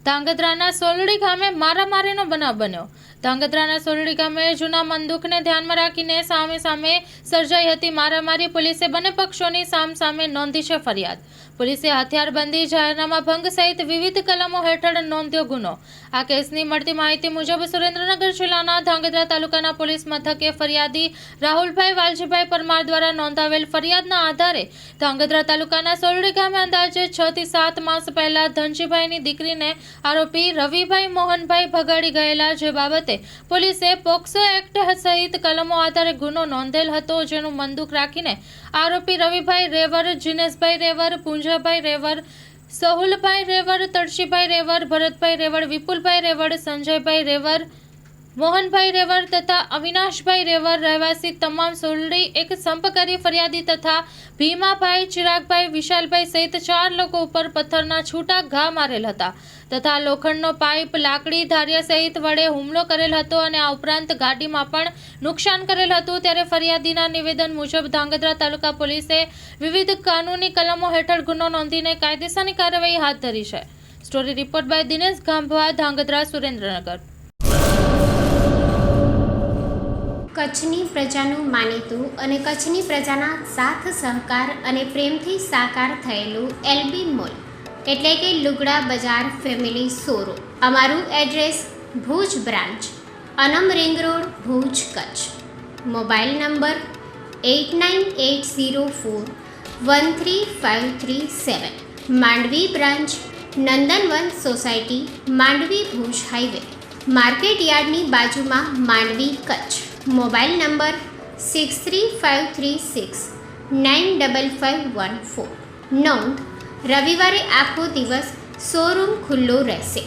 ધાંગધ્રાના સોલડી ગામે મારામારીનો બનાવ બન્યો। ધાંગધ્રાના સોલડી ગામે જૂના બંદૂકને ધ્યાનમાં રાખીને સામે સર્જાઈ હતી મારામારી। પોલીસે બંને પક્ષોની સામસામે નોંધી છે ફરિયાદ। પોલીસે હથિયારબંધી, જાહેરનામા ભંગ સહિત વિવિધ કલમો હેઠળ નોંધ્યો ગુનો। આ કેસની મળતી માહિતી મુજબ સુરેન્દ્રનગર જિલ્લાના ધાંગધ્રા તાલુકાના પોલીસ મથકે ફરિયાદી રાહુલભાઈ વાલજીભાઈ પરમાર દ્વારા નોંધાવેલ ફરિયાદના આધારે ધાંગધ્રા તાલુકાના સોલડી ગામે અંદાજે 6 થી 7 માસ પહેલા ધનજીભાઈની દીકરીને આરોપી રવિભાઈ મોહનભાઈ ભગાડી ગયેલા, જે બાબતે પોલીસે પોક્સો એક્ટ સહિત કલમો આધારે ગુનો નોંધેલ હતો। જેનું બંદૂક રાખીને આરોપી રવિભાઈ રેવર, જીનેશભાઈ રેવર, પુંજાભાઈ રેવર, સહુલભાઈ રેવર, તળશીભાઈ રેવર, ભરતભાઈ રેવર, વિપુલભાઈ રેવર, સંજયભાઈ રેવર, મોહનભાઈ રેવર તથા અવિનાશભાઈ રેવર રહેવાસી તમામ સોલડી એક સંપ કરી ફરિયાદી તથા ભીમાભાઈ, ચિરાગભાઈ, વિશાલભાઈ સહિત 4 લોકો ઉપર પથ્થરના છૂટા ઘા મારેલ હતા તથા લોખંડનો પાઇપ, લાકડી, ધારિયા સહિત વડે હુમલો કરેલ હતો અને આ ઉપરાંત ગાડીમાં પણ નુકસાન કરેલ હતું। ત્યારે ફરિયાદીના નિવેદન મુજબ ધાંગધ્રા તાલુકા પોલીસે વિવિધ કાનૂની કલમો હેઠળ ગુનો નોંધીને કાયદેસરની કાર્યવાહી હાથ ધરી છે। Story report by Dinesh Gambhava, Dhrangadhra, Surendranagar. કચ્છની પ્રજાનું માનીતું અને કચ્છની પ્રજાના સાથ સહકાર અને પ્રેમથી સાકાર થયેલું એલબી મોલ એટલે કે લુગડા બજાર ફેમિલી શોરૂમ। અમારું address Bhuj branch, Anam ring road, Bhuj, Kutch. Mobile number 8980413537। Mandvi branch, Nandanvan society, Mandvi, Bhuj highway, market યાર્ડની બાજુમાં, માંડવી, કચ્છ। Mobile number 6353695514। નોંધ: રવિવારે આખો દિવસ શોરૂમ ખુલ્લો રહેશે।